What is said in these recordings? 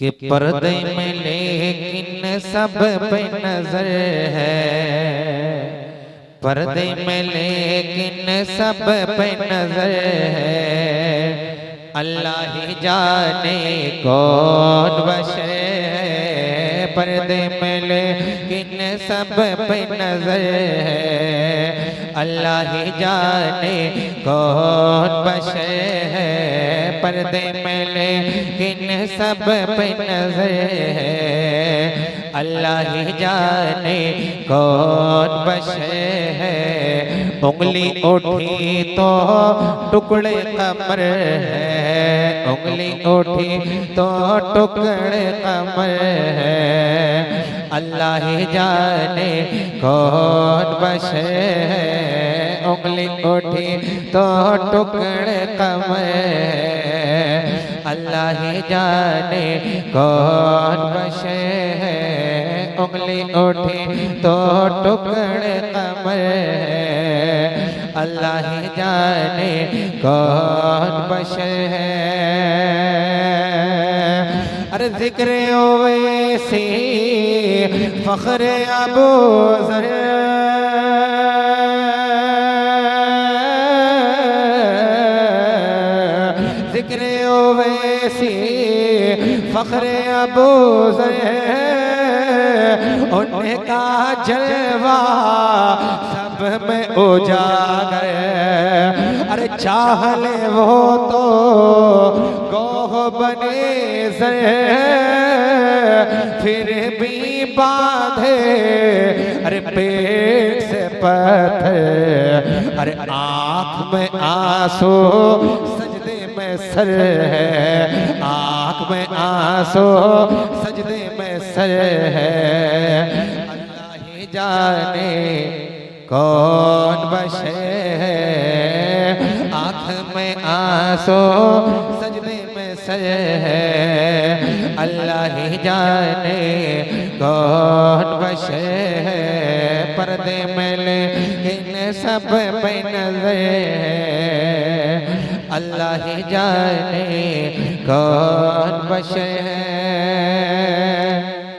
कि पर्दे में लेकिन सब पे नजर है, पर्दे में लेकिन सब पे नजर है। अल्लाह ही जाने कौन बशर है, पर्दे में लेकिन सब पे नजर है। अल्लाह ही जाने कौन बशर है, पर्दे में लेकिन सब पे नजर है। अल्लाह ही जाने कौन बशर है। उंगली उठी तो टुकड़े कमर है, उंगली उठी तो टुकड़े कमर है। अल्लाह ही जाने कौन बशर है, उंगली उठी तो टुकड़े कमर है। अल्लाह ही जाने कौन बशर है, उंगली उठी तो टुकड़े कमर है। अल्लाह ही जाने कौन बशर है। अरे जिक्र ओवैसी फख्र अबू ज़र, जिक्र ओवैसी फख्र अबू ज़र, उनका जलवा सब में उजागर। अरे चाह ले वो तो गोह बने सर, फिर भी बांधे अरे पेट से पत्थर। अरे आँख में आंसू सजदे में सर है, आँख में आंसू सजदे में सर है। अल्लाह ही जाने कौन बशर है, आँख में आंसू सजदे में सर है। अल्लाह ही जाने कौन बशर है, पर्दे में लेकिन सब पे नजर है। अल्लाह ही जाने कौन बशर है।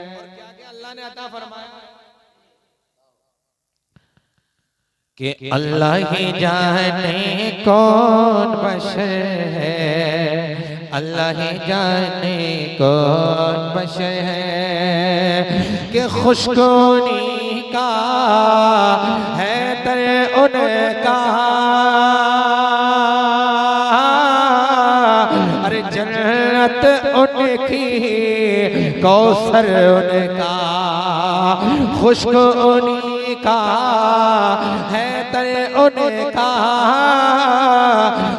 और क्या क्या अल्लाह ने अता फरमाया कि अल्लाह ही जाने कौन बशर है, अल्लाह ही जाने कौन बशर है। कि खुशकोनी का है तर उनका, अरे जन्नत उनकी कौसर उनका, खुशकोनी का है तर उनका,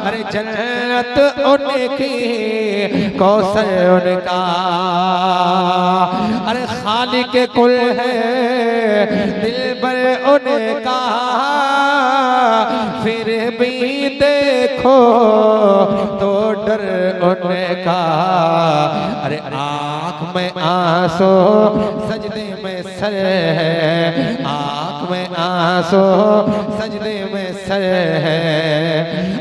अरे जन्नत उनकी कौसर उनका। अरे खालिक कुल है दिलबर उनका, फिर भी देखो तो डर उनका। अरे आँख में आंसू सजदे में सर है, आँख में आंसू सजदे में सर है।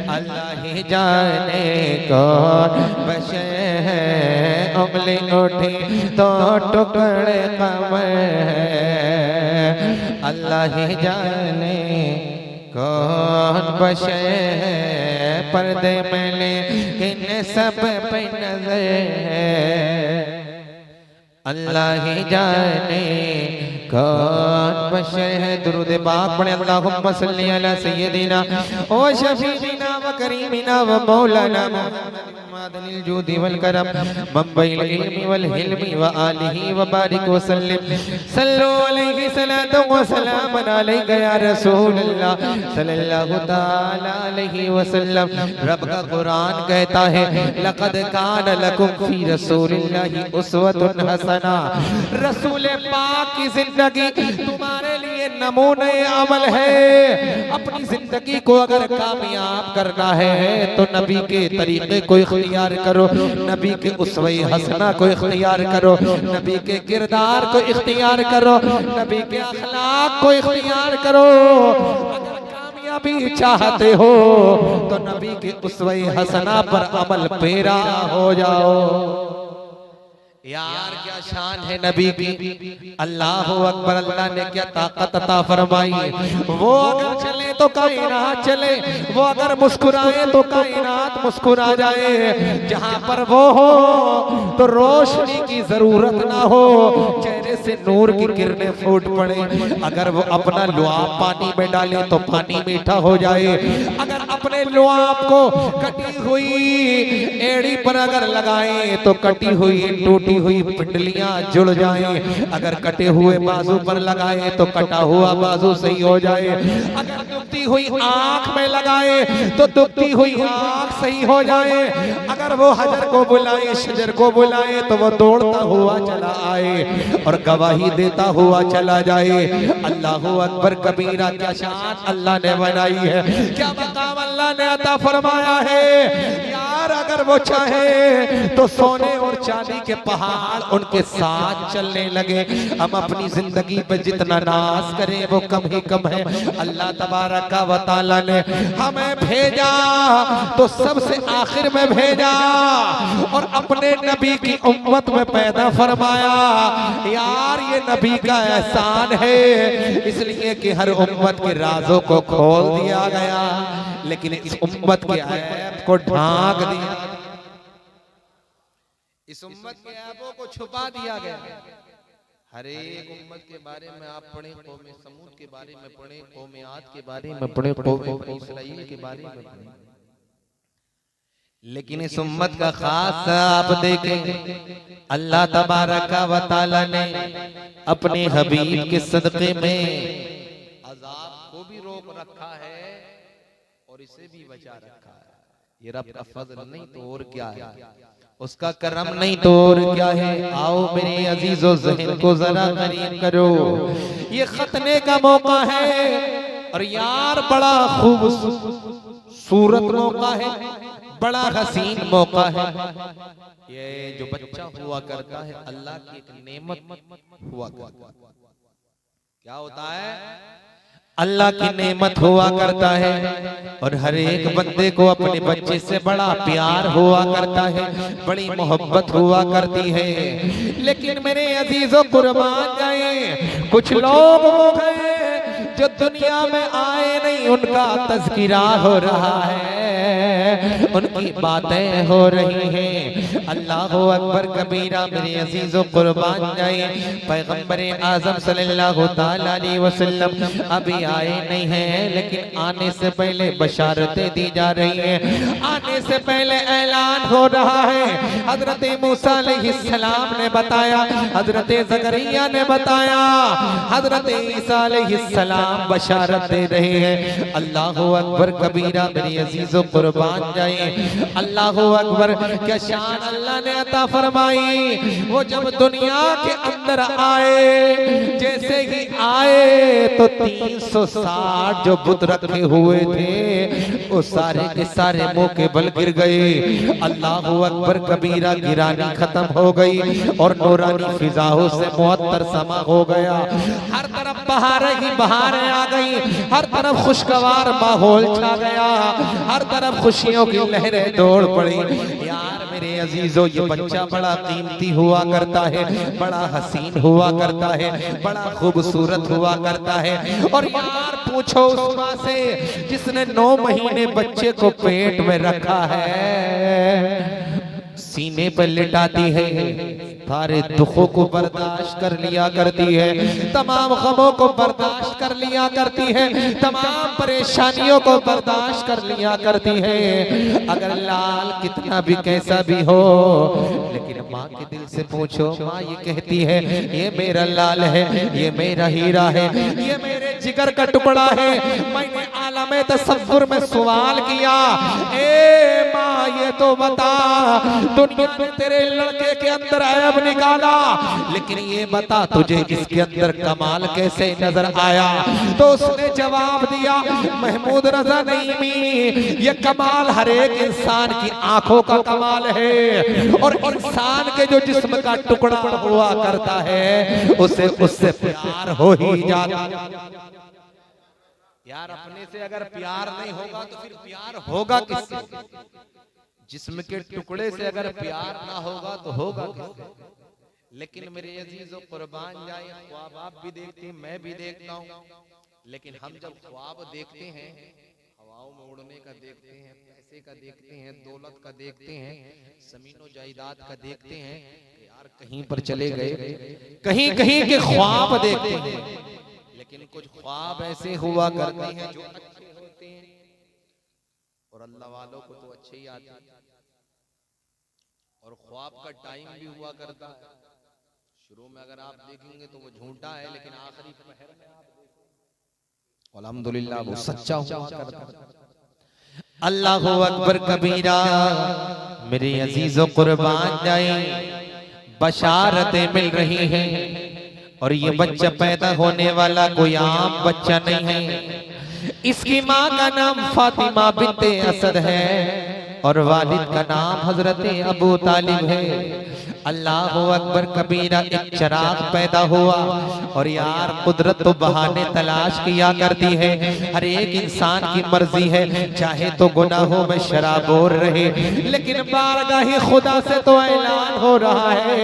अल्लाह ही जाने कौन बशर है, उंगली उठी तो टुकड़े कमर है। अल्लाह ही जाने कौन बशर है, पर्दे में लेकिन सब पे नजर है। अल्लाह ही जाने कौन बशर है। दुरूद पाक पढ़े अल्लाहुम्मा सल्ली अला सय्यदिना व शफीना व करीमिना व मौलाना मुहम्मदिल जूदी वल करम मंबइल इल्मी वल हिल्मी व आलिहि व बारिक व सल्लिम। सल्लु अलैहि सलातु व सलाम अलैका या रसूल अल्लाह सल्लल्लाहु तआला अलैहि वसल्लम। रब का कुरान कहता है लक़द कान लकुम फी रसूलिल्लाहि उस्वतुन हसना। रसूल पाक की जिंदगी तुम्हारे लिए नमूने अमल है। अपनी जिंदगी को अगर कामयाब करना है तो नबी के तरीके को इख्तियार करो, नबी के उसवे हसना को इख्तियार करो, नबी के किरदार को इख्तियार करो, नबी के अखलाक को इख्तियार करो। अगर कामयाबी चाहते हो तो नबी के उसवे हसना पर अमल पेरा हो जाओ। यार क्या शान है नबी की, अल्लाह अकबर। अल्लाह ने क्या ताकत अता फरमाई। वो अगर चले तो कायनात चले, वो अगर मुस्कुराए तो कायनात मुस्कुरा जाए। जहां पर वो हो तो रोशनी की जरूरत ना हो, चेहरे से नूर की किरणें फूट पड़े। अगर वो अपना लुआब पानी में डाले तो पानी मीठा हो जाए। अगर अपने लुआब को कटी हुई एड़ी पर अगर लगाए तो कटी हुई टूटी हुई पिंडलियां जुड़ जाएं। अगर कटे हुए बाजू पर लगाए तो कटा हुआ बाजू सही हो जाए। अगर दुखती हुई आंख में लगाए तो दुखती हुई आंख सही हो जाए। अगर वो हजर को बुलाए शजर को बुलाए तो वो दौड़ता हुआ चला आए और गवाही देता हुआ चला जाए। अल्लाह अकबर कबीरा। क्या शान अल्लाह ने बनाई है, क्या मकाम अल्लाह ने अता फरमाया है। यार अगर वो चाहे तो सोने और चांदी के पहाड़ उनके साथ चलने लगे। हम अपनी जिंदगी पे जितना नाज करें वो कम ही कम है। अल्लाह तबारक व तआला ने हमें भेजा तो सबसे आखिर में भेजा और अपने नबी की उम्मत में पैदा फरमाया। यार ये नबी का एहसान है, इसलिए कि हर उम्मत के राजों को खोल दिया गया, लेकिन इस उम्मत के ऐब को ढांक दिया। इस उम्मत के ऐबों को छुपा दिया गया। हर एक उम्मत के बारे में आप पढ़े, कौम समूद के बारे में पढ़े, कौम आद के बारे में पढ़े, कौम इसराइल के बारे में पढ़े, लेकिन इस उम्मत का खास आप देखें अल्लाह तबारक व तआला ने अपने हबीब के सदक़े में अज़ाब को भी रोक रखा है और इसे भी बचा रखा है। ये रब का फज़ल नहीं तो और क्या है, उसका करम नहीं तो और क्या है। आओ मेरे अजीजों ज़हन को जरा करीब करो, ये खतने का मौका है और यार बड़ा खूबसूरत मौका है, बड़ा हसीन मौका है। ये जो बच्चा हुआ करता है अल्लाह की एक नेमत हुआ करता है। क्या होता है? अल्लाह की नेमत हुआ करता है और हर एक बंदे को अपने बच्चे से बड़ा प्यार हुआ करता है, बड़ी मोहब्बत हुआ करती है। लेकिन मेरे अजीजों कुर्बान गए कुछ लोग हो गए जो दुनिया में आए नहीं, उनका तज़किरा हो रहा है, उनकी बातें हो रही हैं। अल्लाह अकबर कबीरा। मेरे अजीजों कुर्बान जाए पैगंबर आज़म सल्लल्लाहु तआला अलैहि वसल्लम अभी आए नहीं हैं, लेकिन आने से पहले बशारतें दी जा रही हैं, आने से पहले ऐलान हो रहा है। हजरत मूसा अलैहिस्सलाम ने बताया, हजरत ज़करिया ने बताया, हजरत ईसा अलैहिस्सलाम बशारत दे रहे हैं। अल्लाह अकबर कबीरा। मेरे अजीजों कुर्बान जाए अल्लाह अकबर। क्या शान अल्लाह ने अता फरमाई। वो जब दुनिया के अंदर आए, जैसे ही आए तो 360 जो बुत रखे हुए थे वो सारे के सारे मुंह के बल गिर गए। अल्लाह अकबर कबीरा। गिरानी खत्म हो गई और नूरानी फिजाओं से मुअत्तर समा हो गया। हर तरफ बहारें ही बहारें आ गई, हर तरफ खुशगवार माहौल छा गया, हर तरफ खुशियों की लहरें दौड़ पड़ी। यार मेरे अजीजों ये बच्चा बड़ा कीमती हुआ करता है, बड़ा हसीन हुआ करता है, बड़ा खूबसूरत हुआ करता है। और यार पूछो उस माँ से जिसने 9 महीने बच्चे को पेट में रखा है, सीने पर लिटाती है, सारे दुखों को बर्दाश्त कर लिया करती है, तमाम गमों को बर्दाश्त कर लिया करती है, तमाम परेशानियों को बर्दाश्त कर लिया करती है। अगर लाल कितना भी कैसा भी हो, लेकिन माँ के दिल से पूछो, माँ ये कहती है ये मेरा लाल है, ये मेरा हीरा है, ये मेरे जिगर का टुकड़ा है। मैंने आलम तसव्वुर में सवाल किया, ए माँ ये तो बता, दुनिया ने तेरे लड़के के अंदर ऐब निकाला, लेकिन ये बता तुझे इसके अंदर कमाल कैसे नजर आया? तो उसने जवाब दिया, महमूद रजा नईमी, ये कमाल हर एक इंसान की आंखों का कमाल है, और इंसान के जो जिस्म का टुकड़ा हुआ करता है उसे उससे प्यार हो ही जाता। यार अपने से अगर प्यार नहीं होगा तो फिर प्यार होगा किससे? जिस्म के टुकड़े से अगर प्यार ना होगा तो होगा किससे? लेकिन मेरे अजीजों कुर्बान जाए, ख्वाब आप भी देखते हैं, मैं भी देखता हूँ, लेकिन हम जब ख्वाब देखते हैं, हवाओं में उड़ने का देखते हैं, पैसे का देखते हैं, दौलत का देखते हैं, जमीनो जायदाद का देखते हैं कि यार कहीं पर चले गए, कहीं कहीं के ख्वाब देखते हैं। लेकिन कुछ ख्वाब ऐसे हुआ करते हैं जो अच्छे होते हैं, और अल्लाह वालों को तो अच्छे ही आते हैं। और ख्वाब का टाइम भी हुआ करता है, शुरू में अगर आप देखेंगे तो वो झूठा है, लेकिन आखिरी पहर में आप देखेंगे अल्हम्दुलिल्लाह वो सच्चा हुआ करता है। अल्लाहु अकबर कबीरा। मेरे अजीजों कुर्बान जाए, बशारतें मिल रही हैं, और ये बच्चा पैदा होने वाला कोई आम बच्चा नहीं है। इसकी माँ का नाम फातिमा बिन्ते असद है, और वालिद का नाम हजरत अबू तालिब है। अल्लाह अकबर कबीरा। एक चिराग पैदा हुआ, और यार कुदरत तो बहाने तलाश किया करती है। हर एक इंसान की मर्जी है, चाहे तो गुनाहों में शराबोर रहे, लेकिन बारगाही खुदा से तो ऐलान हो रहा है,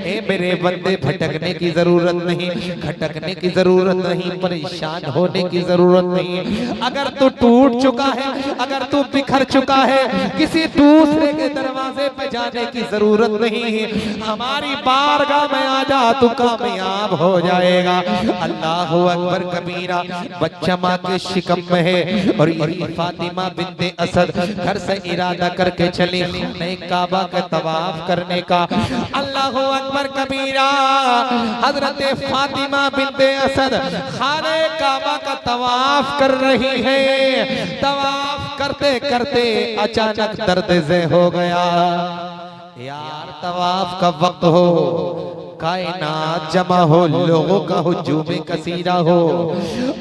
ए मेरे बंदे भटकने की जरूरत नहीं, खटकने की जरूरत नहीं, परेशान होने की जरूरत नहीं। अगर तू टूट चुका है, अगर तू बिखर चुका है, किसी दूसरे के दरवाजे पे जाने की जरूरत नहीं, हमारी बारगाह में आ जा, तू कामयाब हो जाएगा। अल्लाह अकबर कबीरा। बच्चा माँ के शिकम में है, और ये फातिमा बिन्ते असद घर से इरादा करके चली नए काबा का तवाफ करने का। अल्लाह अकबर कबीरा। हजरत फातिमा बिन्ते असद खाने काबा का तवाफ कर रही है। तवाफ करते करते अचानक दर्द से हो गया। यार तवाफ का वक्त हो, कायनात जमा हो, लोगों का हुजूम कसीरा हो,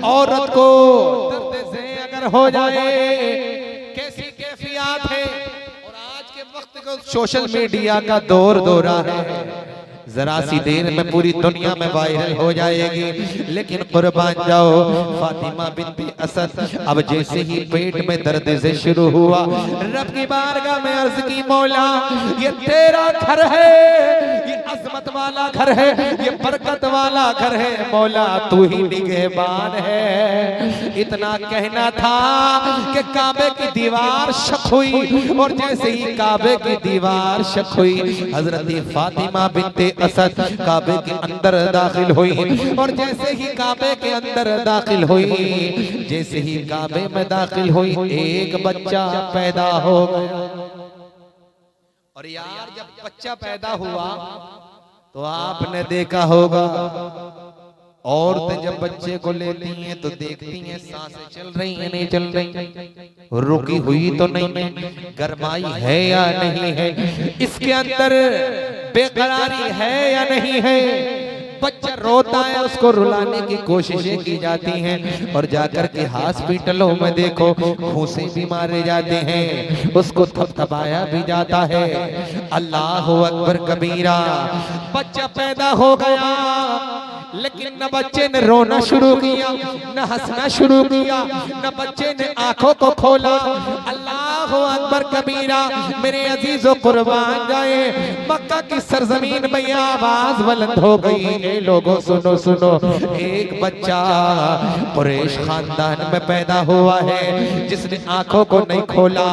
औरत को दर्द से अगर हो जाए कैसी कैफियत है। और आज के वक्त को सोशल मीडिया का दौर दौरा है, जरा सी देर में पूरी दुनिया में वायरल हो जाएगी। लेकिन कुर्बान जाओ, फातिमा बिन्ते असद अब जैसे ही पेट में दर्द से शुरू हुआ, रब की बारगाह में अर्ज की, मौला ये तेरा घर है, ये अजमत वाला घर है, ये बरकत वाला घर है, मौला तू ही निगहबान है। इतना कहना था कि काबे की दीवार शक हुई, और जैसे ही काबे की दीवार शक हुई, हजरत फातिमा बिन्ते असद काबे के अंदर दाखिल हुई। और जैसे ही काबे के अंदर दाखिल हुई, जैसे ही काबे में दाखिल हुई, एक बच्चा पैदा हो गया। और यार जब बच्चा पैदा हुआ तो आपने देखा होगा, औरतें जब बच्चे को लेती हैं तो देखती हैं सांसें चल रही हैं नहीं चल रही, रुकी हुई तो नहीं, गरमाई है या नहीं है, इसके अंदर बेकरारी है या नहीं है। बच्चा रोता है, उसको रुलाने की कोशिशें की जाती हैं, और जाकर के हॉस्पिटलों में देखो घूंसे भी मारे जाते हैं, उसको थपथपाया भी जाता है। अल्लाह अकबर कबीरा। बच्चा पैदा हो गया, लेकिन न बच्चे ने रोना शुरू किया, न हंसना शुरू किया, न बच्चे ने आंखों को खोला। अल्लाह अकबर कबीरा। मेरे अजीजों कुर्बान जाए, मक्का की सरजमीन में आवाज बुलंद हो गई, ए लोगों सुनो सुनो, एक बच्चा कुरैश खानदान में पैदा हुआ है, जिसने आंखों को नहीं खोला,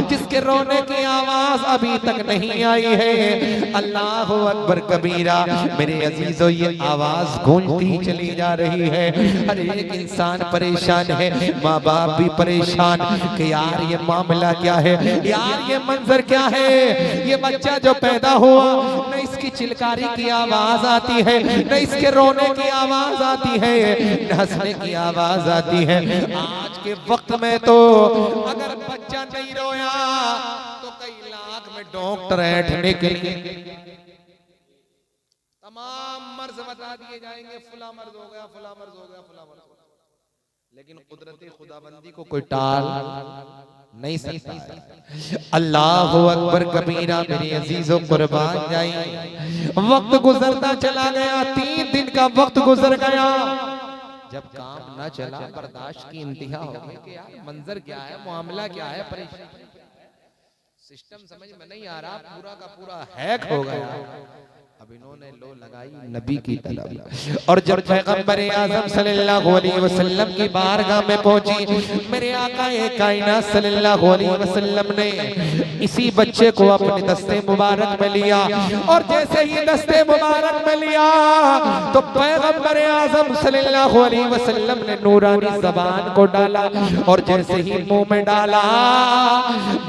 जिसके रोने की आवाज अभी तक नहीं आई है। अल्लाह अकबर कबीरा। मेरे अजीजों ये आवाज गूंजती चली जा रही है, हर एक इंसान परेशान है, माँ बाप भी परेशान कि यार ये मामला क्या है, यार ये मंजर क्या है। ये बच्चा जो पैदा हुआ, न इसकी चिल्कारी की आवाज आती है, न इसके रोने की आवाज आती है, न हंसने की आवाज आती है। आज के वक्त में तो अगर बच्चा नहीं रोया तो कई लाख में डॉक्टर ऐठने के लिए तमाम मर्ज बता दिए जाएंगे, फला मर्ज हो गया, फला मर्ज हो गया, फला मर्ज हो गया, लेकिन कुदरती खुदाबंदी को कोई टाल नहीं सकता। अल्लाह अकबर कबीरा। मेरे अजीजों कुर्बान जाए, वक्त गुजरता चला गया, 3 दिन का वक्त गुजर गया। जब काम ना चला, बर्दाश्त की इंतहा हो गई कि यार मंजर क्या है, मामला क्या है, परेशान सिस्टम समझ में नहीं आ रहा, पूरा का पूरा हैक हो गया। अब इन्होंने लो लगाई नबी की तरफ। और जब पैगंबर आज़म सल्लल्लाहु अलैहि वसल्लम की बारगाह में पहुंची, मेरे आका कायनात सल्लल्लाहु अलैहि वसल्लम ने इसी बच्चे को अपने दस्ते मुबारक में लिया। और जैसे ही दस्ते मुबारक में लिया तो पैगंबर आज़म सल्लल्लाहु अलैहि वसल्लम ने नूरानी ज़बान को डाला, और जैसे ही मुंह में डाला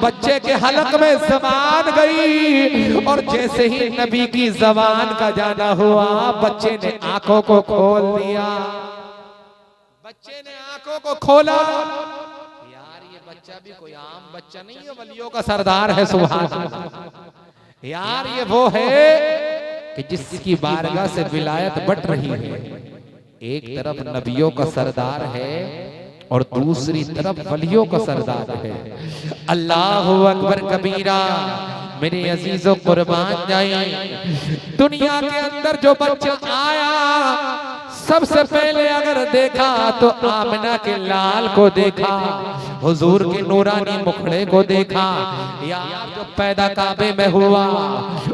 बच्चे के हलक में ज़बान गई, और जैसे ही नबी की ज़बान का जाना हुआ बच्चे ने आंखों को खोल दिया। बच्चे ने आंखों को खोला। यार ये बच्चा भी कोई आम बच्चा नहीं है, वलियों का सरदार है। सुभान अल्लाह। यार ये वो है कि जिसकी बारगाह से विलायत बट रही है। एक तरफ नबियों का सरदार है और दूसरी तरफ वलियों का सरदार है। अल्लाहु अकबर कबीरा। मेरे अजीजों कुर्बान जाए, दुनिया के अंदर जो बच्चा आया सबसे पहले अगर देखा तो आमिना के लाल को देखा, हुजूर के नूरानी मुखड़े को देखा। यार जो पैदा काबे में हुआ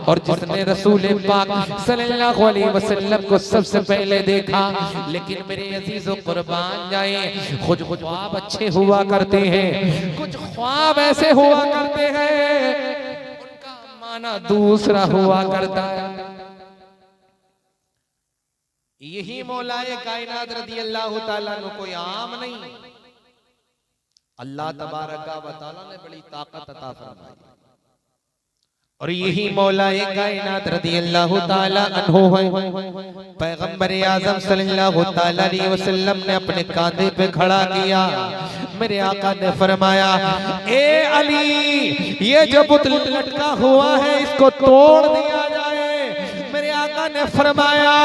और जिसने रसूल पाक सल्लल्लाहु अलैहि वसल्लम को सबसे पहले देखा। लेकिन मेरे अजीजों कुर्बान जाए, कुछ ख्वाब अच्छे हुआ करते हैं, कुछ ख्वाब ऐसे हुआ करते हैं उनका माना दूसरा हुआ करता है। यही मौलाए कायनात रज़ी अल्लाह ताला अन्हु कोई आम नहीं, अल्लाह तबारक व तआला ने बड़ी ताकत अता फरमाई। और यही मौलाए कायनात रज़ी अल्लाह ताला अन्हु है। पैगंबर आज़म सल्लल्लाहु ताला अलैहि वसल्लम ने अपने कांधे पे खड़ा किया। मेरे आका ने फरमाया, ए अली ये जो बुत लटका हुआ है इसको तोड़ दिया जाए। मेरे आका ने फरमाया,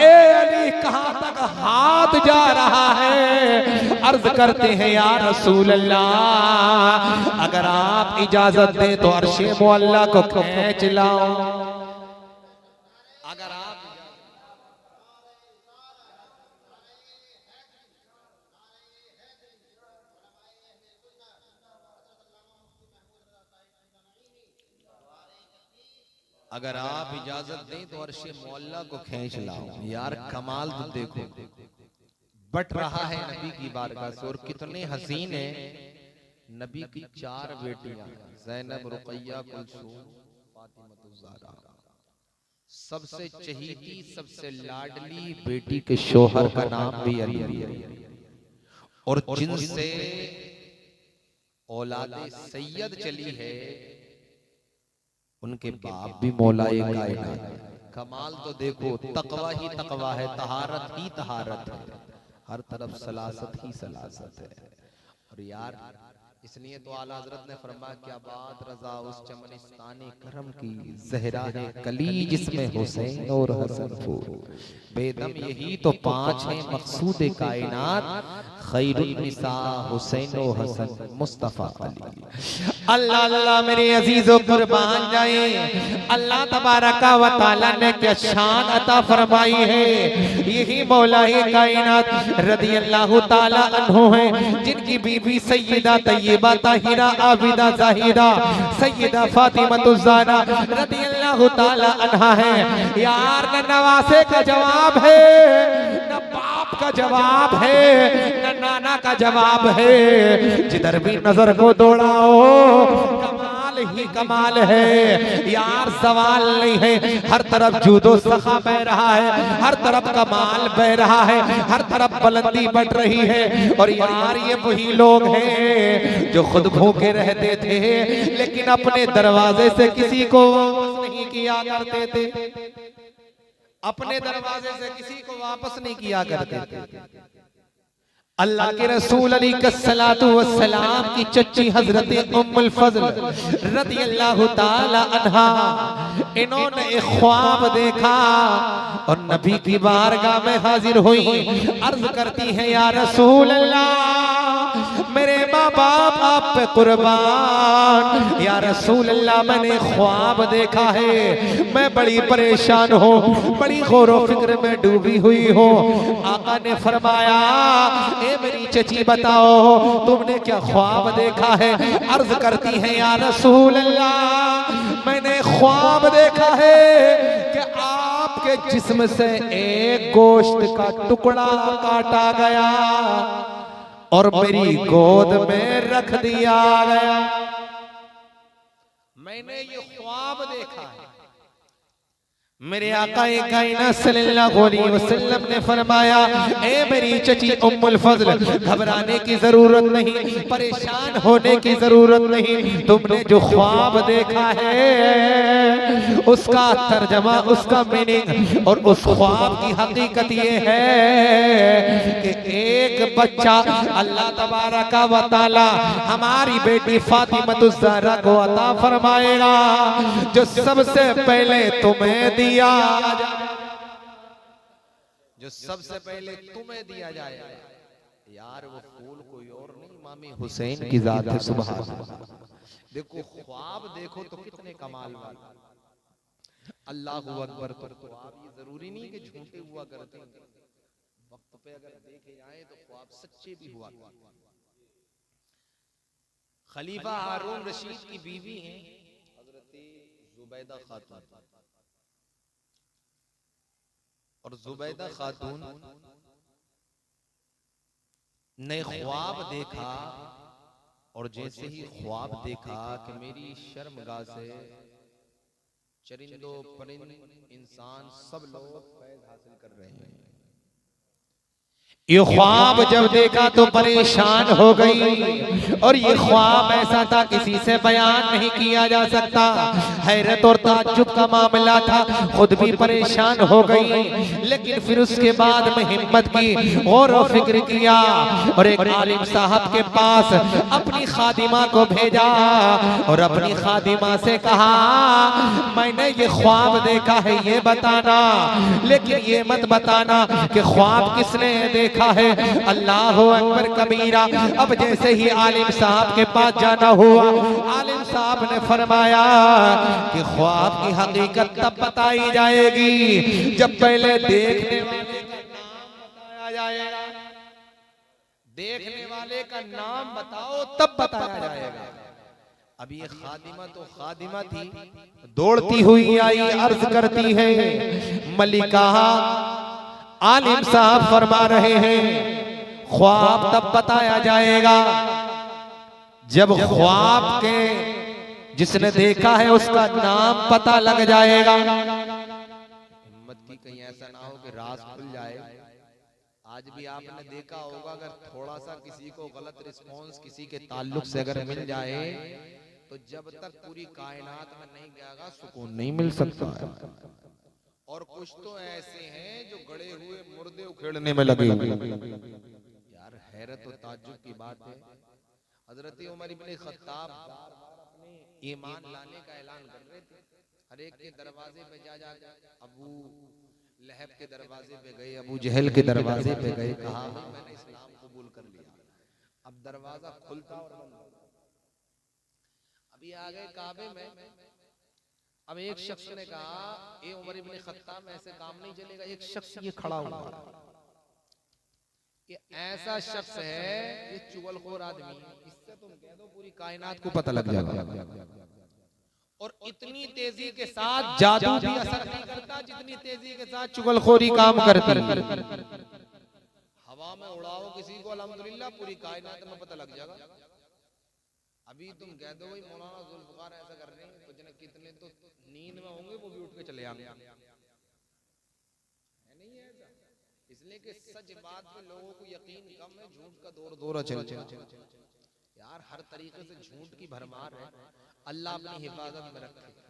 ए अली कहां तक हाथ जा रहा है? अर्ज करते हैं या रसूल अल्लाह, अगर आप इजाजत दे तो अर्शे मुअल्ला को खींच लाओ। अगर आप अगर आप इजाजत दें तो अर्शे मौला को खींच लाओ। यार कमाल तो देखो, बट रहा है नबी की बारगाह से। और कितने हसीन है नबी की 4 बेटियां, ज़ैनब, रुक़ैया, कुलसूम, फातिमा। सबसे चहीती सबसे लाडली बेटी के शोहर का नाम भी अली है। और जिनसे औलादे सैयद चली है उनके बाप भी मौलाए कायनात। कमाल तो देखो, तकवा ही तकवा है, तहारत ही तहारत है, हर तरफ सलासत ही सलासत है। और यार इसलिए तो आला हजरत ने फरमाया, क्या बात रजा उस चमनिस्तानी करम की, ज़हरा है कली जिसमें हुसैन और हसन फूल। बेदम यही तो 5 हैं मकसूद कायनात, खैरुन निसा हुसैन और हसन मुस्तफा अली। अल्लाह अल्लाह मेरे अजीजों कुर्बान जाए, अल्लाह तबारका व तआला ने क्या शान अता फरमाई है। यही मौलाए कायनात रज़ी अल्लाह ताला अन्हु हैं, जिनकी बीवी सैयदा तय्यबा ताहिरा आबिदा ज़ाहिदा सैयदा फातिमा ज़हरा रज़ी अल्लाह ताला अन्हा है। यार न नवासे का जवाब है, न बाप का जवाब है, न नाना का जवाब है। जिधर भी नजर को दौड़ाओ कमाल ही कमाल है। यार सवाल नहीं है, हर तरफ जूदो सखा बह रहा है, हर तरफ कमाल बह रहा है, हर तरफ बुलंदी बढ़ रही है। और यार ये वही लोग हैं जो खुद भूखे रहते थे लेकिन अपने दरवाजे से किसी को वापस नहीं किया करते थे, अपने दरवाजे से किसी को वापस नहीं किया करते थे। अल्लाह के रसूल अलैहिस्सलातु वस्सलाम की चच्ची हजरत उम्मुल फज़ल रज़ी अल्लाह ताला अन्हा, इन्होंने एक ख्वाब देखा और नबी की बारगाह में हाजिर हुई। अर्ज करती है, या रसूल अल्लाह मेरे माँ बाप आप पे कुर्बान। या रसूल अल्लाह मैंने ख्वाब देखा है, मैं बड़ी परेशान हूँ, बड़ी गौरो फिक्र में डूबी हुई हूँ। आका ने फरमाया, ए मेरी चची बताओ तुमने क्या ख्वाब देखा है? अर्ज करती है, या रसूल अल्लाह मैंने ख्वाब देखा है कि आपके जिस्म से एक गोश्त का टुकड़ा काटा गया और मेरी गोद में रख दिया गया। मैंने ये ख्वाब देखा है। मेरे आकाए कायनात सल्लल्लाहु अलैहि वसल्लम ने फरमाया, ए मेरी चची उम्मुल फज़ल, घबराने की जरूरत नहीं, परेशान होने की जरूरत नहीं। तुमने जो ख्वाब देखा है उसका तर्जमा, उसका मीनिंग और उस ख्वाब की हकीकत ये है कि एक बच्चा अल्लाह तबारक व तआला हमारी बेटी फातिमतुज़ ज़हरा को अता फरमाएगा, जो सबसे पहले तुम्हें दिया जाए, जो सबसे पहले तुम्हें दिया जाए। यार वो फूल कोई और नहीं, इमाम हुसैन की जात है। सुभान अल्लाह। देखो ख्वाब देखो तो कितने कमाल वाले। अल्लाहु अकबर। तो ख्वाब ये जरूरी नहीं कि झूठे हुआ करते हैं, वक्त पे अगर देखे जाए तो ख्वाब सच्चे भी हुआ। खलीफा हारून रशीद की बीवी हैं हजरत जुबैदा खातून, और जुबैदा खातून ने ख्वाब देखा, और जैसे ही ख्वाब देखा कि मेरी शर्मगाह से चरिंदो परिंद इंसान सब लोग फैज़ हासिल कर रहे हैं। ये ख्वाब जब देखा तो परेशान हो गई, और ये ख्वाब ऐसा था किसी से बयान नहीं किया जा सकता। हैरत और ताज्जुब का मामला था, खुद भी परेशान हो गई। लेकिन फिर उसके बाद में हिम्मत की, गौर और फिक्र किया, और एक आलिम साहब के पास अपनी खादिमा को भेजा और अपनी खादिमा से कहा, मैंने ये ख्वाब देखा है, ये बताना, लेकिन ये मत बताना कि ख्वाब किसने देखा है। अल्लाह अकबर कबीरा। अब जैसे ही आलिम साहब के पास जाना हुआ, आलिम साहब ने फरमाया कि ख्वाब की हकीकत तब बताई जाएगी जब पहले देखने वाले का नाम बताया जाएगा। देखने वाले का नाम बताओ तब बताया जाएगा। अब ये खादिमा तो खादिमा थी, दौड़ती हुई आई, अर्ज करती है, मलिका आलिम साहब फरमा रहे हैं ख्वाब तब बताया जाएगा जब ख्वाब के जिसने देखा है उसका नाम पता लग जाएगा। हिम्मत की कहीं ऐसा ना हो कि राज खुल जाए। आज भी आपने देखा होगा, अगर थोड़ा सा किसी को गलत रिस्पॉन्स किसी के ताल्लुक से अगर मिल जाए तो जब तक पूरी कायनात में नहीं गया सुकून नहीं मिल सकता है। और कुछ तो ऐसे हैं जो गड़े हुए मुर्दे उखेड़ने में लगे हुए। यार हैरत और ताज्जुब की बात है, हजरत उमर इब्ने खत्ताब अपने ईमान लाने का ऐलान कर रहे थे। हर एक के दरवाजे पे जा अबू लहब के दरवाजे पे गए, अबू जहल के दरवाजे पे गए, कहा मैंने इस्लाम कबूल कर लिया। अब दरवाजा खुलता और बंद। अभी आ गए काबे में। अब एक शख्स ने कहा, ए उमर इब्ने खत्ताब ऐसे काम नहीं चलेगा। एक शख्स ये खड़ा हुआ, ये ऐसा शख्स है, ये चुगलखोर आदमी, इससे तुम कह दो पूरी कायनात को पता लग जाएगा। और इतनी तेजी के साथ जादू भी असर नहीं करता जितनी तेजी के साथ चुगलखोरी काम करती। हवा में उड़ाओ किसी को, अल्हम्दुलिल्लाह पूरी कायनात में पता लग जाएगा। अभी तुम कह दो भाई मौलाना जुल्फकार ऐसा कर रहे हैं, कितने तो नींद में होंगे वो भी उठ के चले आएंगे। नहीं है ऐसा, इसलिए कि सच बात पे लोगों को यकीन कम है, झूठ का दौर चल। यार हर तरीके से झूठ की भरमार है, अल्लाह अपनी हिफाजत में रखे।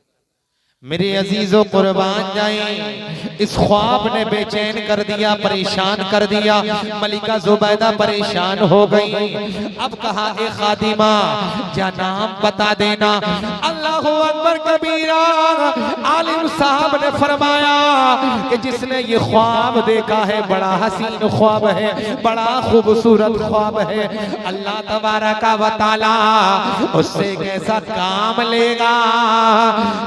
मेरे अजीजों कुर्बान जाएं, इस ख्वाब ने बेचैन कर दिया, परेशान कर दिया। मलिका जुबैदा परेशान हो गई। अब कहा, ए खादिमा जा नाम बता देना। अल्लाहु अकबर कबीरा। आलिम साहब ने फरमाया कि जिसने ये ख्वाब देखा है बड़ा हसीन ख्वाब है, बड़ा खूबसूरत ख्वाब है। अल्लाह तबारक व तआला उससे एक ऐसा काम लेगा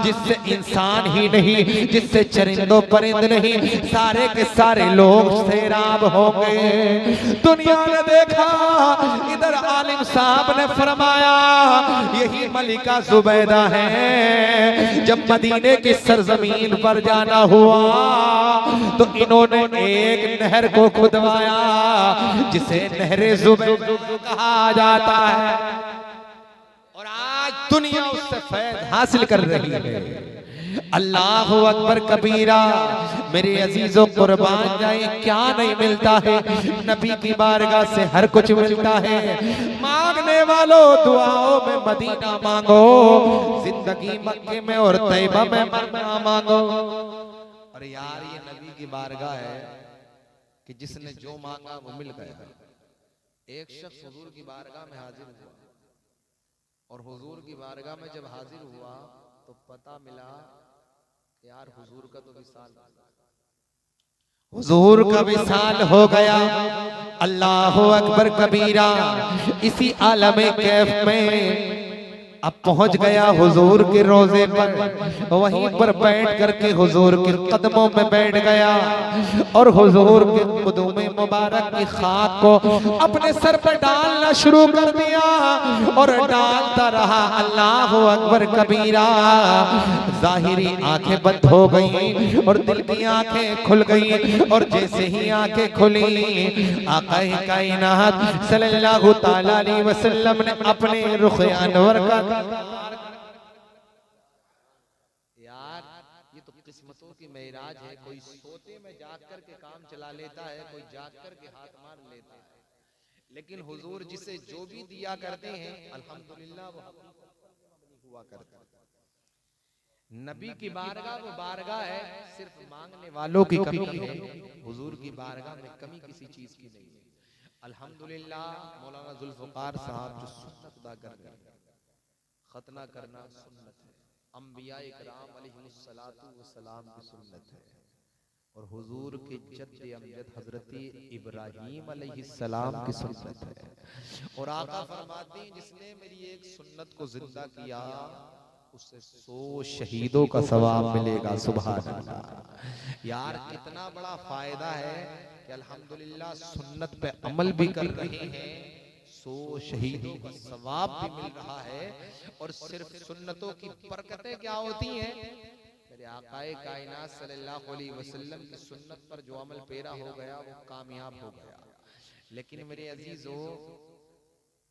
जिससे इंसान ही नहीं, जिससे चरिंदों परिंद नहीं, सारे के सारे लोग सैराब होंगे। दुनिया ने देखा, इधर आलिम साहब ने फरमाया यही मलिका जुबैदा है। जब मदीने की सरजमीन पर जाना हुआ तो इन्होंने एक नहर को खुदवाया जिसे नहरे ज़ुबैर कहा जाता है, और आज दुनिया उससे फैज़ हासिल कर रही है। अल्लाह अकबर कबीरा। मेरे अजीजों कुर्बान जाए, क्या नहीं मिलता है, नबी की बारगाह से हर कुछ मिलता है। मांगने वालों दुआओं में मदीना मांगो, जिंदगी मक्के में और तैयबा में मरना मांगो। और यार ये नबी की बारगाह है कि जिसने जो मांगा वो मिल गया। एक शख्स हुजूर की बारगाह में हाजिर हुआ, और हुजूर की बारगाह में जब हाजिर हुआ तो पता मिला यार हुजूर का तो विसाल, हुजूर का विसाल हो गया। अल्लाह अकबर कबीरा। इसी आलम कैफ में अब पहुंच गया हुजूर के रोजे पर, वहीं पर बैठ करके हुजूर के कदमों में बैठ गया और हुजूर के कदमों मुबारक की खाक को अपने सर पर डालना शुरू कर दिया और डालता रहा। अल्लाह अकबर कबीरा। जाहिरी आंखें बंद हो गई और दिल की आंखें खुल गई, और जैसे ही आंखें खुली आका कायनात सल्लल्लाहु ताला अलैहि वसल्लम ने अपने रुख अनवर का। यार ये तो किस्मतों की मेराज है। कोई सोते में जाग कर के काम चला लेता है, कोई जाग कर के हाथ मार लेता है, लेकिन हुजूर जिसे जो भी दिया करते हैं अल्हम्दुलिल्लाह वो हुआ करता है। नबी की बारगाह वो बारगाह है, सिर्फ मांगने वालों की कमी है। हुजूर की बारगाह में कमी किसी चीज की नहीं है। अल्हम्दुलिल्लाह मौलाना जुल्फकार साहब जो सुन्नत अदा कर रहे हैं, खतना करना सुन्नत है, अंबिया इकराम अलैहिस्सलातु वस्सलाम की सुन्नत है, और हुजूर के जद्द अमजद हजरत इब्राहीम अलैहिस्सलाम की सुन्नत है। और आका फरमाते हैं जिसने मेरी एक सुन्नत को जिंदा किया उससे 100 शहीदों का सवाब मिलेगा। सुभान अल्लाह। यार कितना बड़ा फायदा है कि अल्हम्दुलिल्लाह सुन्नत पे अमल भी कर रहे हैं, 100 शहीदों का सवाब भी मिल रहा है। और सिर्फ सुन्नतों की बरकतें क्या होती हैं, मेरे आकाए कायनात सल्लल्लाहु अलैहि वसल्लम की सुन्नत पर जो अमल पेरा हो गया वो कामयाब हो गया। लेकिन मेरे अजीजों,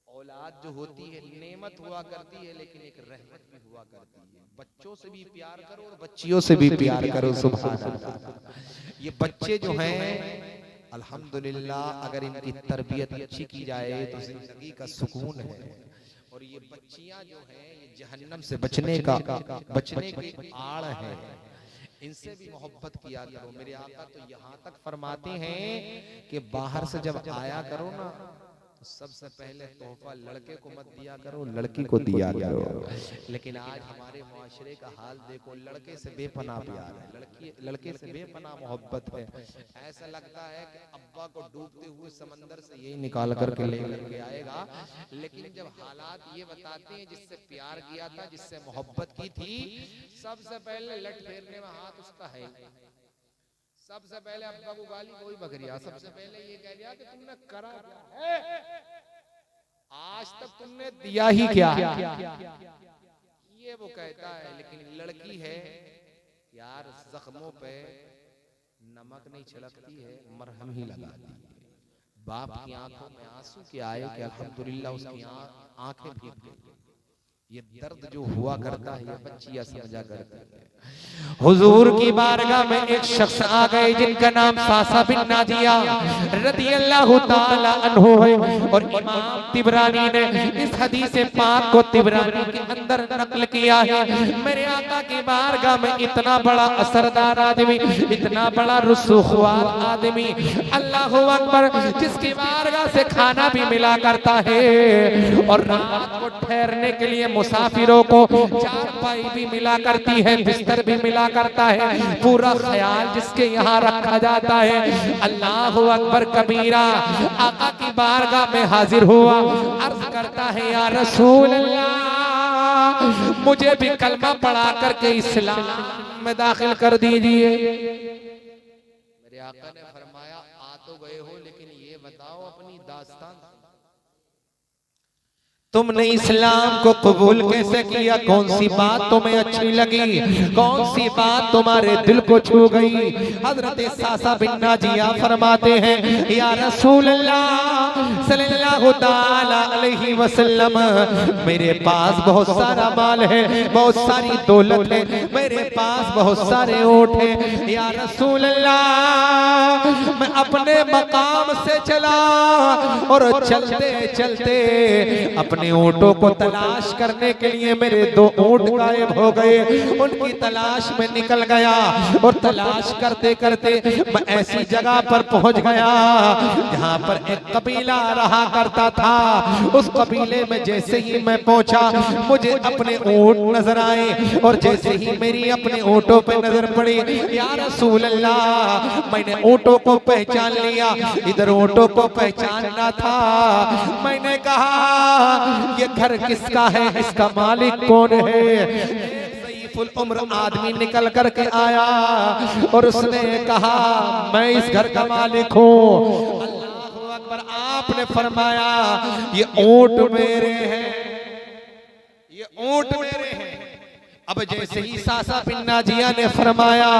औलाद जो होती है नेमत हुआ करती है, लेकिन एक रहमत भी हुआ करती है। बच्चों से भी प्यार करो और बच्चियों से भी प्यार करो। सुभान अल्लाह। ये बच्चे जो हैं अल्हम्दुलिल्लाह अगर इनकी तरबियत अच्छी की जाए तो जिंदगी का सुकून है। और ये बच्चियां जो हैं ये जहन्नम से बचने की आड़ है। इनसे भी मोहब्बत किया करो। मेरे आका तो यहाँ तक फरमाते हैं कि बाहर से जब आया करो ना तो सबसे पहले तोहफा लड़के को मत दिया करो, लड़की को दिया करो। लेकिन आज हमारे मुआशरे का हाल देखो, लड़के से बेपनाह प्यार है, लड़के से बेपनाह मोहब्बत है। ऐसा लगता है कि अब्बा को डूबते हुए समंदर से यही निकाल करके ले करके आएगा। लेकिन जब हालात ये बताते हैं जिससे प्यार किया था, जिससे मोहब्बत की थी, सबसे पहले लट फेरने में हाथ उसका है। सबसे पहले अब्बा को गाली कोई बकरिया, सबसे पहले ये कह दिया कि तुमने करा क्या है, आज तक तुमने दिया ही क्या, ये वो कहता है। लेकिन लड़की है यार, जख्मों पे नमक नहीं छिड़कती है, मरहम ही लगाती है। बाप की आंखों में आंसू के आए कि अल्हम्दुलिल्लाह उसकी आंखें भीग गई। ये दर्द जो हुआ करता है ये बच्चियां समझा करती है। हुजूर की बारगाह में एक शख्स आ गए जिनका नाम सासा बिन नादिया रदियल्लाहु ताला अन्हु है। और इमाम तिबरानी ने इस हदीस पाक को तिबरानी के अंदर नकल किया है। मेरे आका की बारगाह में इतना बड़ा असरदार आदमी, इतना बड़ा रुसूखवार आदमी, अल्लाहु अकबर, जिसकी बारगाह से खाना भी मिला करता है और रात को ठहरने के लिए मुसाफिरों को चारपाई भी मिला करती है, बिस्तर भी मिला करता है, पूरा ख्याल जिसके यहाँ रखा जाता है। अल्लाहु अकबर कबीरा। आका की बारगाह में हाजिर हुआ, अर्ज करता है या रसूल अल्लाह, मुझे भी कलमा पढ़ा करके इस्लाम में दाखिल कर दीजिए। मेरे आका ने फरमाया आ तो गए हो, लेकिन ये बताओ अपनी दास्तान। तुमने इस्लाम को कबूल कैसे किया? कौन सी बात तुम्हें अच्छी लगी? कौन सी बात तुम्हारे दिल को छू गई? हजरत सासा बिन नाजिया फरमाते हैं, या रसूल अल्लाह सल्लल्लाहु ताला अलैहि वसल्लम, मेरे पास बहुत सारा माल है, बहुत सारी दौलत है, मेरे पास बहुत सारे ऊंट हैं। या रसूल अल्लाह, मैं अपने मकाम से चला और चलते चलते अपने ऊंटों को तलाश करने के लिए मेरे 2 ऊंट गायब हो गए। उनकी तलाश में निकल गया और तलाश करते करते मैं ऐसी जगह पर पहुंच गया जहां पर एक कबीला रहा करता था। उस कबीले में जैसे ही मैं पहुंचा, मुझे अपने ऊंट नजर आए और जैसे ही मेरी अपने ऊंटों पे नजर पड़ी, या रसूल अल्लाह, मैंने ऊंटों को पहचान लिया। इधर ऊंटों को पहचानना था, मैंने कहा ये घर किसका है, इसका मालिक कौन है? फुल उम्र आदमी निकल करके आया और उसने कहा, मैं इस घर का मालिक हूँ। अल्लाहु अकबर। आपने फरमाया, ये ऊंट मेरे हैं, ये ऊंट मेरे हैं। अब जैसे ही सासा बिन नाजिया ने फरमाया,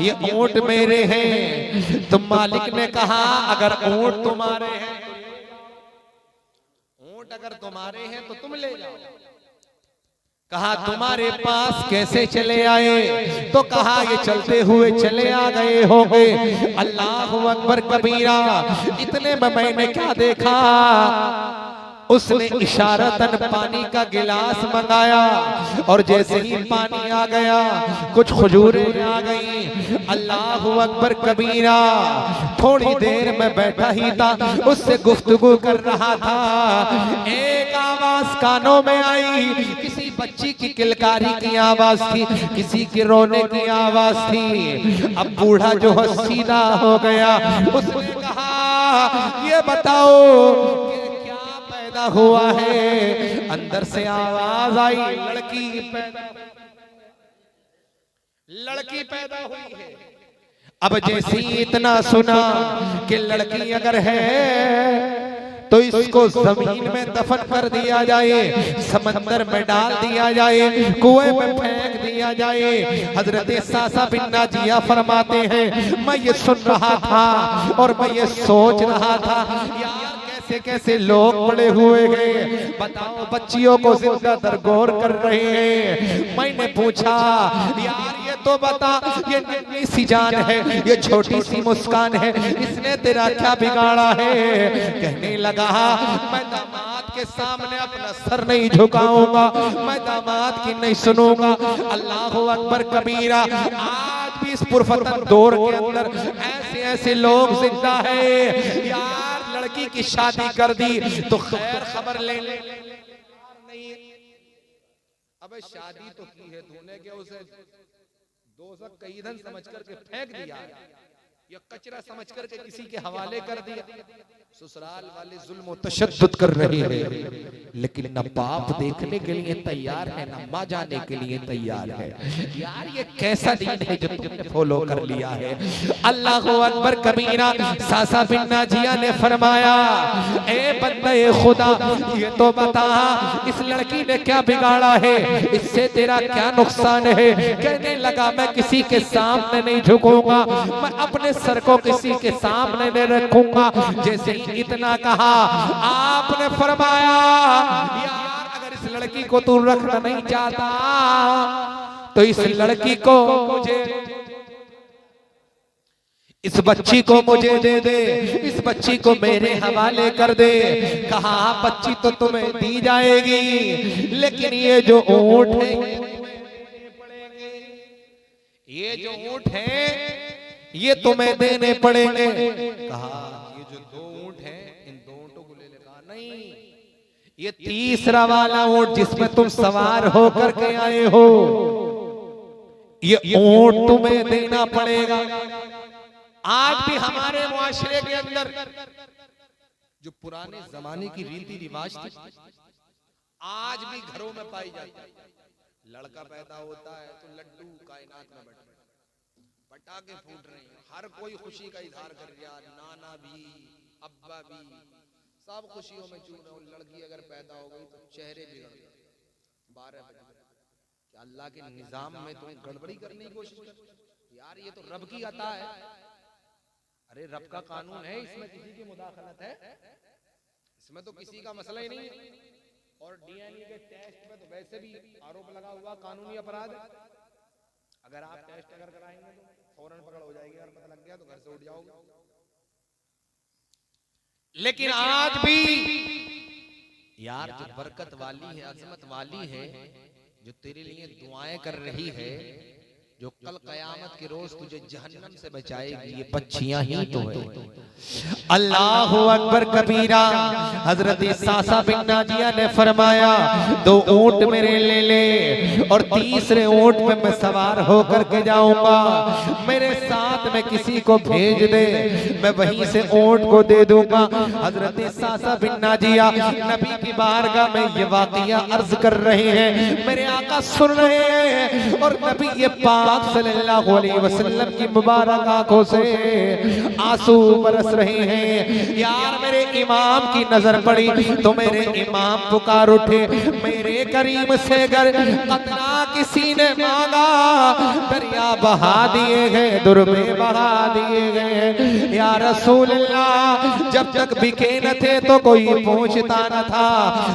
ये ऊंट मेरे हैं, तो मालिक ने कहा, अगर ऊंट तुम्हारे हैं, अगर तुम्हारे हैं तो तुम ले जाओ। कहा, तुम्हारे पास कैसे चले आए? तो कहा, ये चलते हुए चले आ गए होंगे। अल्लाहु अकबर कबीरा। इतने में मैंने क्या देखा, उसने इशारतन पानी का गिलास मंगाया और जैसे ही पानी आ गया, कुछ खजूरें आ गई। अल्लाहु अकबर कबीरा। थोड़ी देर में बैठा ही था, उससे गुफ्तगू कर रहा था। एक आवाज कानों में आई, किसी बच्ची की किलकारी की आवाज थी, किसी के रोने की आवाज थी। अब बूढ़ा जो है सीधा हो गया, उसने कहा, ये बताओ पैदा हुआ है? अंदर से आवाज आई, लड़की पैदा हुई है। अब जैसे ही इतना सुना कि लड़की अगर है तो इसको जमीन में दफन कर दिया जाए, समंदर में डाल दिया जाए, कुएं में फेंक दिया जाए। हजरत सासा बिन नाजिया फरमाते हैं, मैं ये सुन रहा था और मैं ये सोच रहा था, यार कैसे कैसे लोग पड़े हुए हैं, बताओ बच्चियों को जिंदा दरगोर कर रहे हैं। मैंने पूछा, यार ये तो बता, ये नन्ही सी जान है, ये छोटी सी मुस्कान है, इसने तेरा क्या बिगाड़ा है? कहने लगा, मैं दामाद के सामने अपना सर नहीं झुकाऊंगा, मैं दामाद की नहीं सुनूंगा। अल्लाहु अकबर कबीरा। आज भी इस पुरफतन दौर के अंदर ऐसे ऐसे लोग जिंदा है। यार लड़की की शादी कर दी तो खैर खबर ले नहीं, अबे शादी तो की है तूने, क्या उसे दोज़ख का ईंधन समझ करके फेंक दिया या कचरा समझ करके किसी के हवाले कर दिया? ससुराल वाले जुल्म और तशद्दुद कर रहे हैं, लेकिन न बाप देखने के लिए तैयार है, न माँ जाने के लिए तैयार है। यार ये कैसा दीन है जो तुमने फॉलो कर लिया है? अल्लाहु अकबर कबीरा। सासा बिन नाजिया ने फरमाया, ए बंदे खुदा, ये तो बता, इस लड़की ने क्या बिगाड़ा है? इससे तेरा क्या नुकसान है? कहने लगा, मैं किसी के सामने नहीं झुकूंगा, मैं अपने सर को किसी के सामने नहीं रखूंगा। जैसे इतना कहा, आपने फरमाया, यार अगर इस लड़की को तू रखना नहीं चाहता तो इस लड़की को मुझे, इस बच्ची को मुझे दे दे, इस बच्ची को मेरे हवाले कर दे। कहा, बच्ची तो तुम्हें दी जाएगी, लेकिन ये जो ऊंट है, ये जो ऊंट है ये तुम्हें देने पड़ेंगे। कहा, ये जो 2 ऊंट हैं, इन 2 ऊंटों को ले ले। कहा, नहीं, ये तीसरा वाला ऊंट जिसमें तुम सवार होकर के आए हो, ये ऊंट तुम्हें देना पड़ेगा। आज भी हमारे मुआशरे के अंदर जो पुराने जमाने की रीति रिवाज थी, आज भी घरों में पाई जाती है। लड़का पैदा होता है तो लड्डू कायनात में बैठे, पटाखे फूट रहे हैं, हर कोई खुशी का इजहार कर रहा, नाना भी, अब्बा भी, सब खुशियों में चूर रहे हो। लड़की अगर पैदा हो गई तो चेहरे बिगड़ गए 12 बजे। क्या अल्लाह के निजाम में तुम गड़बड़ी करने की कोशिश कर यार? ये तो रब की अता है। अरे रब का कानून है, इसमें किसी की मुदाखलत है? इसमें तो किसी का मसला ही नहीं है। और डीएनए के टेस्ट में तो वैसे भी आरोप लगा हुआ कानूनी अपराध है। अगर आप टेस्ट अगर कराएंगे तो फौरन पकड़ हो जाएगी। अगर पता लग गया तो घर से उठ जाओगे। लेकिन आज भी यार जो बरकत वाली है, अजमत वाली है, जो तेरे लिए दुआएं कर रही है, जो कल कयामत के रोज तुझे जहन्नम से बचाएगी, ये बच्चियां ही तो है। अल्लाह अकबर कबीरा। हजरत सासा बिन नाजिया ने फरमाया, 2 ऊंट मेरे ले ले और तीसरे ऊंट पे मैं सवार होकर के जाऊंगा। मेरे साथ में किसी को भेज दे, मैं वहीं से ऊंट को दे दूंगा। हजरत सासा बिन नाजिया नबी की बारगाह में ये वाकया अर्ज कर रहे हैं, मेरे आका सुन रहे हैं। और नबी ये पाक सल्लल्लाहु अलैहि वसल्लम की मुबारक आंखों से आंसू बरस रहे हैं। यार मेरे इमाम की नजर पड़ी तो मेरे इमाम पुकार उठे, मेरे करीम से अगर कतरा किसी ने मांगा, दरिया बहा दिए गए, दुर्बे बहा दिए गए। या रसूल अल्लाह, जब तक बिके न थे तो कोई पूछता न था,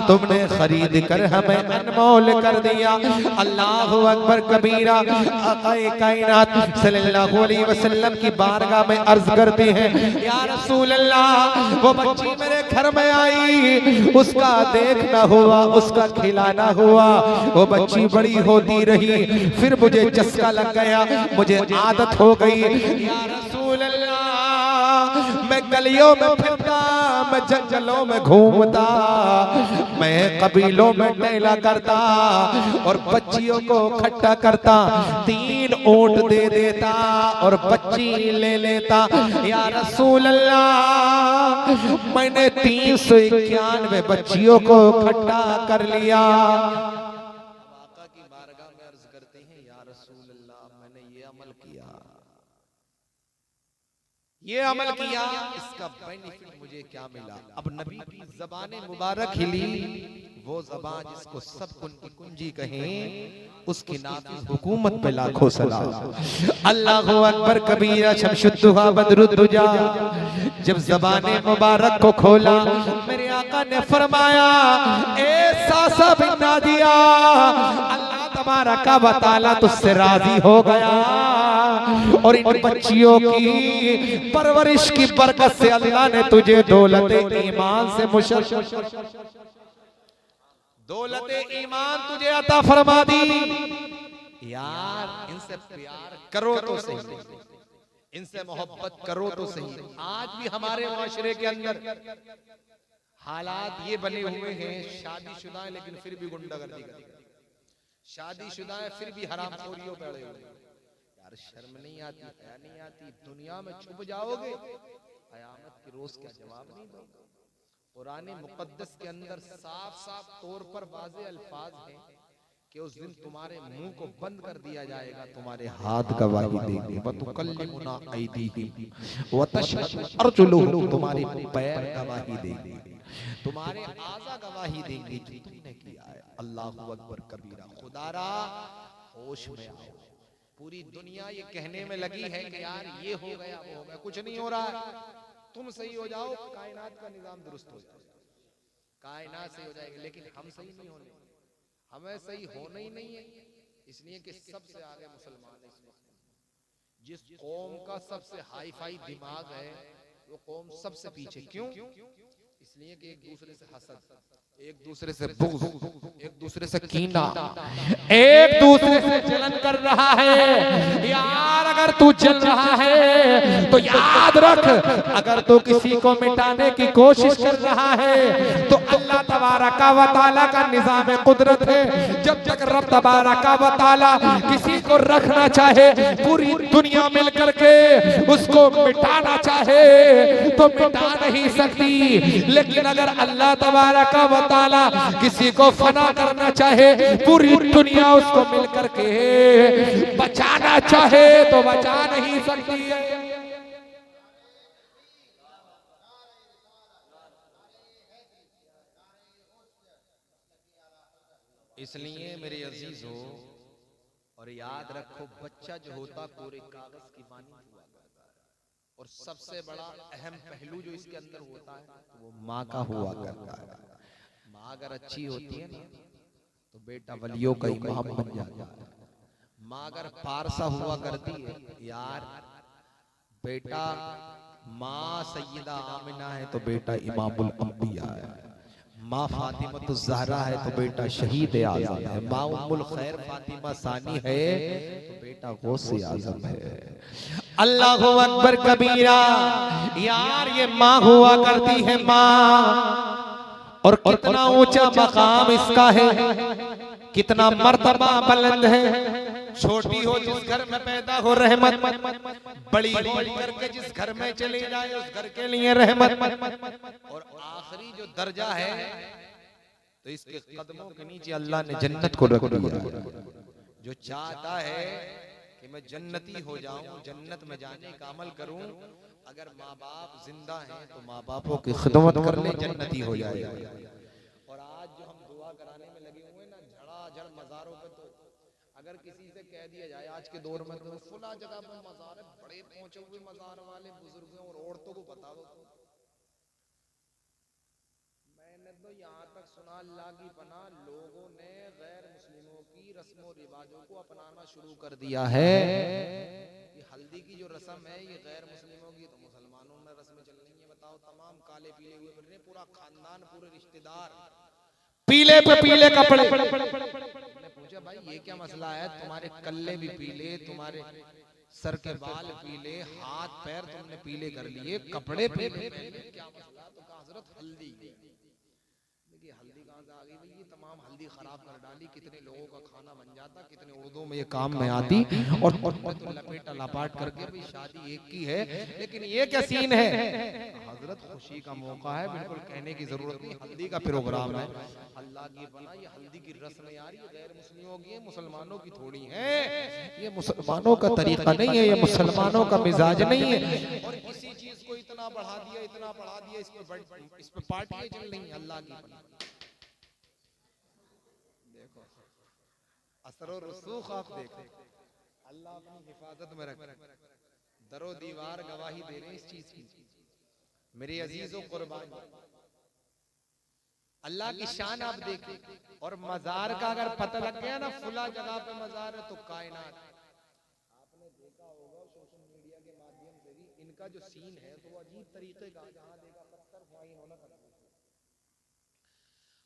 तुमने खरीद कर हमें अनमोल कर दिया। अल्लाह अकबर कबीरा। कायनात सल्लल्लाहु अलैहि वसल्लम की बारगाह में अर्ज करते हैं, या रसूल अल्लाह, वो बच्ची मेरे घर में आई, उसका देखना हुआ, उसका खिलाना हुआ, वो बच्ची बड़ी होती रही, फिर मुझे चस्का लग गया, मुझे आदत हो गई। या रसूल अल्लाह, मैं गलियों में फिरता, मैं जंगलों में घूमता, मैं कबीलों में टहला करता और बच्चियों को इकट्ठा करता, 3 ऊंट दे देता और बच्ची ले लेता। या रसूल अल्लाह, मैंने 391 बच्चियों को इकट्ठा कर लिया। आका की बारगाह में अर्ज करते हैं, या रसूल अल्लाह, मैंने ये अमल किया, ये अमल किया, इसका बेनिफिट मुझे क्या मिला? अब नबी की ज़बान मुबारक हिली, वो ज़बान जिसको सब कुंजी कहें, उसकी नाफिज हुकूमत पे लाखों सलाम। अल्लाहु अकबर कबीरा। शमशुद्दुहा बदरुद्दुजा। जब ज़बान मुबारक को खोला, मेरे आका ने फरमाया, ए सासा बिन नादिया, अल्लाह तबारक व तआला तुझसे राजी हो गया और इन बच्चियों की परवरिश की बरकत से अल्लाह ने तुझे दौलत ईमान से दौलत ईमान तुझे अता फरमा दी। यार इनसे प्यार करो तो सही, इनसे मोहब्बत करो तो सही। आज भी हमारे माशरे के अंदर हालात ये बने हुए हैं, शादीशुदा है लेकिन फिर भी गुंडागर्दी करते हैं, शादीशुदा है फिर भी हरामखोरियों पे अड़े हुए। यार शर्म नहीं आती, हया नहीं आती? दुनिया में छुप जाओगे, कयामत के रोज क्या जवाब नहीं दोगे? कुरान मुकद्दस के अंदर साफ साफ तौर पर वाज़े अल्फाज हैं कि उस दिन तुम्हारे मुंह को बंद कर दिया जाएगा, तुम्हारे हाथ गवाही देंगे, वतुकल्लिमुना ऐदीहिम वतशहदु अर्जुलुहुम, तुम्हारे पैर गवाही देंगे, तुम्हारे आज़ा गवाही देंगे जो तुमने किया है। अल्लाहु अकबर कबीरा। खुदारा होश में आओ। पूरी दुनिया ये कहने में लगी है कि यार ये हो गया वो हो गया, कुछ नहीं हो रहा है, तुम सही हो जाओ, कायनात का निजाम दुरुस्त हो जाएगा, कायनात सही हो जाएगी। लेकिन हम सही नहीं होने, हमें सही होना ही नहीं है, इसलिए कि सबसे आगे मुसलमान है। इस वक्त जिस कौम का सबसे हाई फाई दिमाग है, वो कौम सबसे पीछे। क्यों? इसलिए कि एक दूसरे से हसद, एक दूसरे से बुग़्ज़, एक दूसरे से कीना, एक दूसरे से जलन कर रहा है। यार अगर तू जल रहा है तो याद रख, अगर तू किसी को मिटाने की कोशिश कर रहा है तो अल्लाह तबारक व तआला का निज़ाम कुदरत है। जब तक रब तबारक व तआला किसी को रखना चाहे, पूरी दुनिया मिल करके उसको मिटाना चाहे तो मिटा नहीं सकती। लेकिन अगर अल्लाह तबारक व तआला किसी को फना करना चाहे, पूरी दुनिया उसको मिल करके बचाना चाहे तो बचा नहीं सकती है। इसलिए मेरे अजीजों, और याद रखो, बच्चा जो होता कोरे कागज की मानी हुआ करता है, और सबसे बड़ा अहम पहलू जो इसके अंदर होता है तो वो माँ का हुआ करता है। माँ अगर अच्छी होती है ना तो बेटा वलियों का इमाम बन जाता है। माँ अगर पारसा हुआ करती है यार, बेटा माँ सैयदा आमिना है तो बेटा इमामुल अंबिया है। माँ फातिमा ज़हरा है तो बेटा शहीद आज़म है। माँ उम्मुल खैर फातिमा सानी है तो बेटा गौसे आज़म है। अल्लाहु अकबर कबीरा। यार ये माँ हुआ करती है माँ, और कितना ऊंचा मकाम इसका है, कितना मर्तबा बुलंद है। छोटी हो जिस घर में पैदा हो रहमत, बड़ी हो करके जिस घर में चली जाए उस घर के लिए रहमत, और आखिरी जो दर्जा है तो इसके कदमों के नीचे अल्लाह ने जन्नत को रख दिया। जो चाहता है कि मैं जन्नती हो जाऊं, जन्नत में जाने का अमल करूं, अगर माँ बाप जिंदा हैं तो माँ बापों की खिदमत कर ले जन्नती हो जाए। और आज जो हम दुआ कराने में लगे हुए ना झड़ाझड़ मज़ारों पे, तो अगर किसी से कह दिया जाए आज के दौर में तो फुला जगह पर मज़ार है, बड़े पहुंचे हुए मज़ार वाले बुजुर्गों और औरतों को बता दो, मैंने तो यहाँ तक सुना अल्लाह की पनाह, लोगों ने गैर मुस्लिमों की रस्मों रिवाजों को अपनाना शुरू कर दिया है। ये हल्दी की जो रस्म है ये गैर मुस्लिमों की, तो मुसलमानों में रस्में चल रही है। बताओ, तमाम काले पीले हुए बन रहे, पूरा खानदान, पूरे रिश्तेदार पीले पे पीले कपड़े। मैंने पूछा भाई ये क्या मसला है, तुम्हारे कल्ले भी पीले, तुम्हारे सर के बाल पीले, हाथ पैर तुमने पीले कर लिए, कपड़े पीले, क्या मसला? तो कहा हजरत हल्दी। देखिए हल्दी कहाँ से आ गई भाई, ये तमाम हल्दी खराब कर डाली, कितने लोगों का खाना बन जाता, कितने उर्दों में ये काम में आती, और तो लपेटा लपाट करके भाई शादी एक की है, लेकिन ये क्या सीन है? हजरत खुशी का मौका है, बिल्कुल कहने की जरूरत नहीं, हल्दी का प्रोग्राम है। अल्लाह की बना ये हल्दी की रस्म यार ये गैर मुस्लिमों की है, मुसलमानों की थोड़ी है। ये मुसलमानों का तरीका नहीं है, ये मुसलमानों का मिजाज नहीं है। और किसी चीज को इतना बढ़ा दिया, इतना बढ़ा दिया, इस पे पार्टियां चल रही हैं। अल्लाह की बना देखो, असर और रसूख आप देखो, अल्लाह अपनी हिफाजत में रख, दरो दीवार गवाही दे रहे हैं इस चीज की। मेरे अजीजों कुर्बान, अल्लाह की शान आप देखें। और मजार का अगर पता लग गया ना फुला जगह पे मजार है तो कायनात, आपने देखा होगा सोशल मीडिया के माध्यम से भी इनका जो सीन है तो अजीब तरीके का, जहां देखा पत्थर वहीं इन्होंने कर दिया।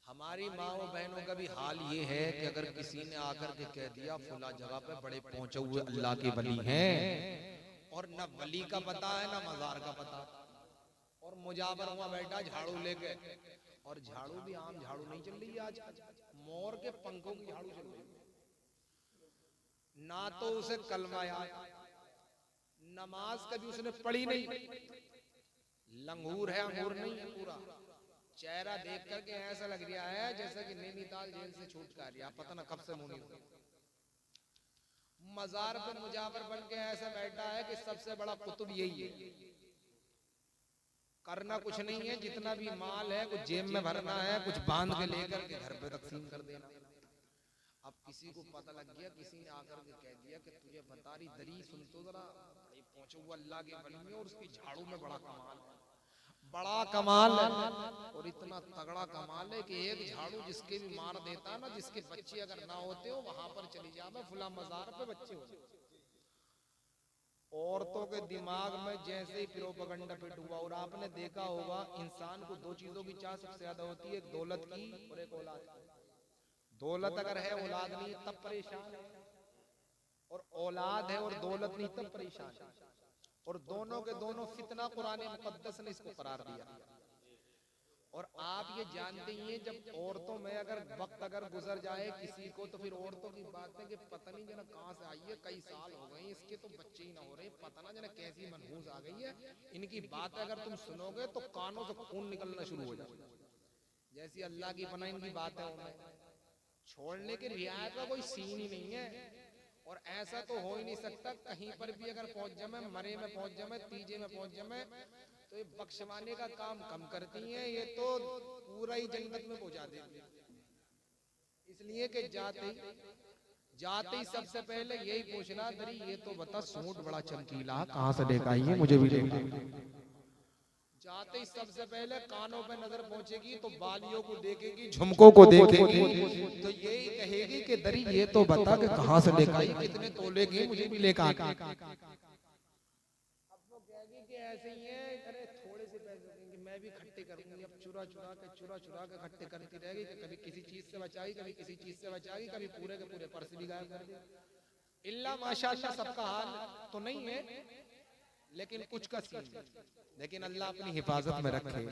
हमारी माओ बहनों का भी हाल ये है कि अगर किसी ने आकर के कह दिया फुला जगह पे बड़े पहुंचे हुए अल्लाह के वली हैं, और न वली का पता है न मजार का पता, और मुजावर हुआ बैठा झाड़ू लेके, और झाड़ू भी आम झाड़ू नहीं चल रही है आज, मोर के पंखों की झाड़ू चल रही है। ना तो उसे कलमा याद, नमाज कभी उसने पढ़ी नहीं, लंगूर है अंगूर नहीं है पूरा, चेहरा देख करके ऐसा लग रहा है जैसे कि नैनीताल जेल से छूट कर रहा, पता ना कब से मुनी हो। मजार पे मुजावर बन के ऐसा बैठा है कि सबसे बड़ा कुतुब यही है, करना कुछ नहीं है, जितना भी माल है कुछ जेब में भरना है, कुछ बांध के लेकर के घर पे तकसीम कर देना। अब किसी को पता लग गया, किसी ने आकर के कह दिया कि तुझे बता रही दरी सुन तो जरा, पहुंचो हुआ अल्लाह के वली में और उसकी झाड़ू में बड़ा कमाल, बड़ा कमाल है। और इतना तगड़ा कमाल है कि एक झाड़ू जिसके भी मार देता ना, जिसके बच्चे अगर ना होते हो वहां पर चली जावे फुला मजार पे बच्चे होते। औरतों के दिमाग में जैसे ही प्रोपेगेंडा फिट हुआ, और आपने देखा होगा इंसान को दो चीजों की चाह सबसे ज्यादा होती है, एक दौलत की और एक औलाद की। दौलत अगर है औलाद नहीं तब परेशान है, और औलाद है और दौलत नहीं तब परेशान है, और दोनों के दोनों फितना कुरान मुकद्दस ने इसको करार दिया। और आप ये जानते ही हैं जब औरतों में अगर वक्त अगर गुजर जाए किसी को, तो फिर औरतों की बात है कि पता नहीं जना कहां से आई है, कई साल हो गए इसके तो बच्चे ही ना हो रहे, पता ना जना कैसी मनहूस आ गई है। इनकी बात अगर तुम सुनोगे तो कानों से खून निकलना शुरू हो जाएगा। जैसी अल्लाह की पनाह इनकी बात है, उन्हें छोड़ने के रियायत का कोई सीन ही नहीं है। और ऐसा तो हो ही नहीं सकता, कहीं पर भी अगर पहुंच जाए, मरे में पहुंच जाए, तीजे में पहुंच जाए, तो ये बख्शवाने का काम कम करती हैं, ये तो पूरा ही जन्नत में पहुंचा देती हैं। इसलिए कि जाते ही सबसे पहले यही पूछना, दरी ये तो बता सूट बड़ा चमकीला कहाँ से लेकर आई है, मुझे भी लेकर। जाते ही सबसे पहले कानों पे नजर पहुंचेगी तो बालियों को देखेगी, झुमकों को देखेगी, तो यही कहेगी कि दरी ये तो बता कि कहाँ से लेकर आई, कितने तोले की, मुझे भी लेकर। अब वो कहेगी कि ऐसे ही है, अरे थोड़े से पैसे देंगे, मैं भी खट्टे करूंगी। अब चुरा चुरा के खट्टे करती रहेगी कि कभी किसी चीज से बचाई, कभी किसी चीज से बचाई, कभी पूरे के पूरे पर्स भी गायब कर दिया। इल्ला माशाअल्लाह सबका हाल तो नहीं है, लेकिन कुछ का सीन, लेकिन अल्लाह अपनी हिफाजत में रखे।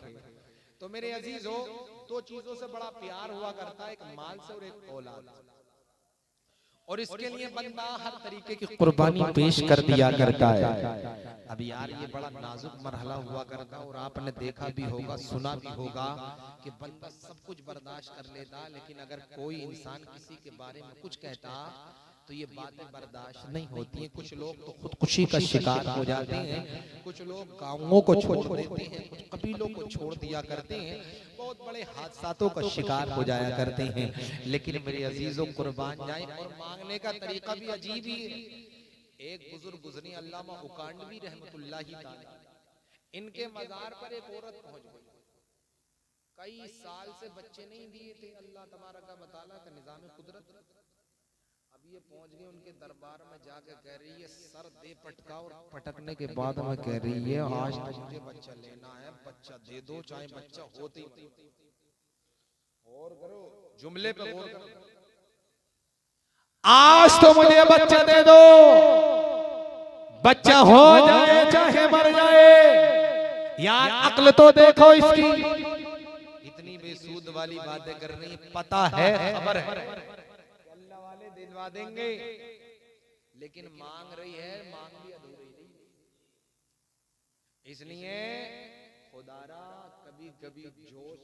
तो मेरे अजीजों, दो चीजों से बड़ा प्यार हुआ करता है, एक माल से और एक औलाद। और इसके लिए बंदा हर तरीके की कुर्बानी पेश कर दिया करता है। अब यार ये बड़ा नाजुक मरहला हुआ करता, और आपने देखा भी होगा, सुना भी होगा कि बंदा सब कुछ बर्दाश्त कर लेता, लेकिन अगर कोई इंसान किसी के बारे में कुछ कहता तो ये बातें बर्दाश्त नहीं होती हैं। कुछ लोग तो खुदकुशी का शिकार हो जाते हैं, कुछ लोग गांवों को छोड़ देते हैं, कुछ कबीलों को छोड़ दिया करते हैं, बहुत बड़े हादसातों का शिकार हो जाया करते हैं। लेकिन मेरे अजीजों, कुर्बान जाए, और मांगने का तरीका भी अजीब ही है। एक बुजुर्ग गुजरी, अल्लामा उकांडवी रहमतुल्लाही ताला, इनके मजार पर एक औरत पहुंच गई। कई साल से बच्चे नहीं दिए थे, अल्लाह तबारक व तआला का निजाम कुदरत। अब ये पहुंच गए उनके दरबार में, जाकर कह रही है, सर दे पटका, और पटकने के बाद में कह रही है, आज तो मुझे बच्चा लेना है, बच्चा दे दो, चाहे बच्चा होते ही। और करो, जुमले पे गौर करो, आज तो मुझे बच्चा दे दो, बच्चा हो जाए चाहे मर जाए। यार अक्ल तो देखो इसकी, इतनी बेसूद वाली बातें कर रही, पता है, खबर है, अल्लाह वाले दिलवा देंगे, लेकिन मांग रही है, मांग भी अधूरी नहीं। इसलिए खुदारा कभी कभी जोश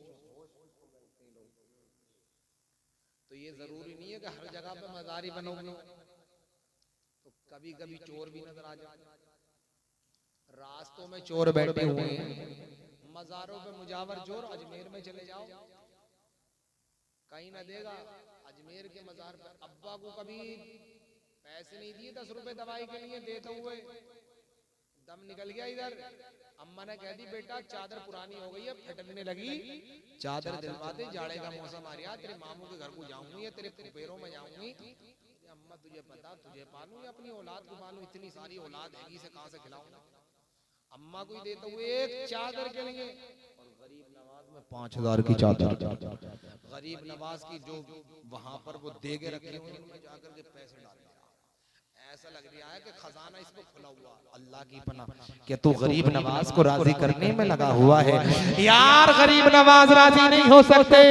तो ये जरूरी नहीं है कि हर जगह पे मजारी बनोगे, तो कभी कभी चोर भी नजर आ जाए। रास्तों में चोर बैठे हुए हैं, मजारों पे मुजावर चोर। अजमेर में चले जाओ, कहीं ना देगा। अजमेर के मजार पे अब्बा को कभी पैसे नहीं दिए 10 रुपए दवाई के लिए, देते हुए दम निकल गया इधर। अम्मा ने कह दी, बेटा चादर पुरानी हो गई है, फटने लगी, चादर दिलवा दे, जाड़े का मौसम आ रहा, तेरे मामू के घर को जाऊंगी या तेरे पैरों में जाऊंगी। अम्मा तुझे पता, तुझे पालू या अपनी औलाद को पालू, इतनी सारी औलाद है, इसे कहां से खिलाऊंगा। अम्मा को ही देते हुए एक चादर के लिए, और गरीब नवाज में 5000 की चादर, गरीब नवाज की जो वहां पर वो देगे रखे हुए, उनमें जाकर के पैसे डाल, ऐसा लग रहा है कि खजाना इस पे खुला हुआ। अल्लाह की पनाह कि तू गरीब नवाज को राजी करने में लगा हुआ है। यार गरीब नवाज राजी नहीं हो सकते,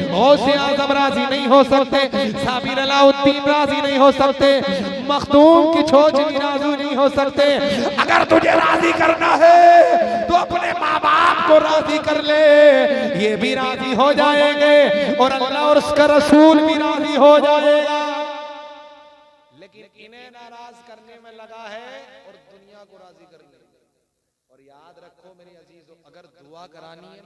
गौसे आजम राजी नहीं हो सकते, साबिर अलाउद्दीन राजी नहीं हो सकते, मखदूम की छोचनी राजी नहीं हो सकते। अगर तुझे राजी करना है तो अपने माँ बाप को राजी कर ले, ये भी राजी हो जाएंगे, और अल्लाह और उसका रसूल भी राजी हो जाएगा। लेकिन इन्हें नाराज करने में लगा है और दुनिया को राजी करने। और याद रखो मेरे अजीजों, अगर दुआ करानी है,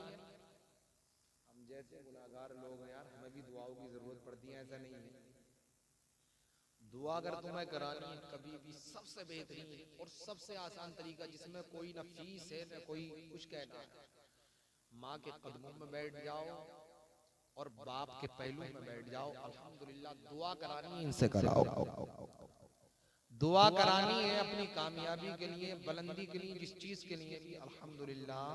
हम जैसे गुनाहगार लोग हैं यार, हमें भी दुआओं की जरूरत पड़ती है, ऐसा नहीं है। दुआ अगर तुम्हें करानी है कभी भी, सबसे बेहतरीन और सबसे आसान तरीका, जिसमें कोई न फीस है न कोई कुछ कहना है, माँ के कदमों में बैठ जाओ और बाप के पहलू में बैठ जाओ। अल्हम्दुलिल्लाह, दुआ करानी इनसे कराओ। दुआ करानी है अपनी कामयाबी के लिए, बुलंदी के लिए, जिस चीज के लिए भी, अल्हम्दुलिल्लाह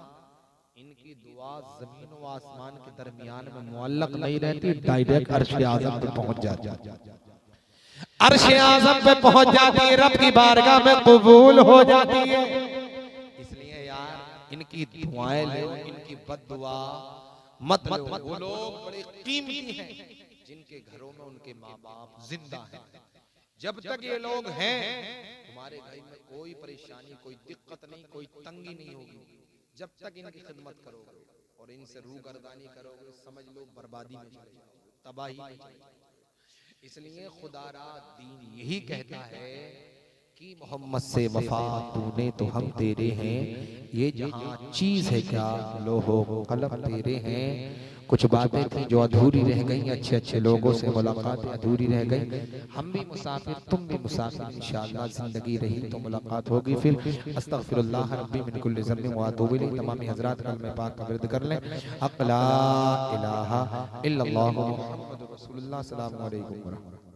इनकी दुआ जमीन व आसमान के दरमियान में मुअल्लक नहीं रहती, डायरेक्ट अर्श आज़म पे पहुंच जाती है। अर्श आज़म पे पहुंच जाती है, रब की बारगाह में कबूल हो जाती है। इसलिए यार इनकी दुआएं लो, इनकी बद्दुआ मत लो। वो लोग बड़े कीमती हैं जिनके घरों में उनके माँ बाप जिंदा हैं। जब तक ये लोग हैं, तुम्हारे घर में कोई परेशानी, कोई दिक्कत नहीं, कोई तंगी नहीं होगी। जब तक इनकी खिदमत करोगे और इनसे रूगर्दानी करोगे, समझ लो बर्बादी में चले जाओगे, तबाही में चले जाओगे। इसलिए खुदारा दीन यही कहता है कि मोहम्मद से वफा तूने तो हम तेरे हैं, ये जहां चीज है क्या लोहो कलम तेरे हैं। कुछ बातें थी जो अधूरी रह गई, अच्छे अच्छे लोगों से मुलाकात अधूरी रह गई। हम भी मुसाफिर, तुम भी मुसाफिर, इंशाअल्लाह जिंदगी रही तो मुलाकात होगी फिर। अस्तगफिरुल्लाह रब्बी मिन कुल्लि ज़ंबिन व अतूबु इलैह। तमाम हज़रात कलमे पाक का विर्द कर लें। हक़ ला इलाहा इल्लल्लाहु मुहम्मदुर रसूलुल्लाह। अस्सलामु अलैकुम व रहमतुल्लाह।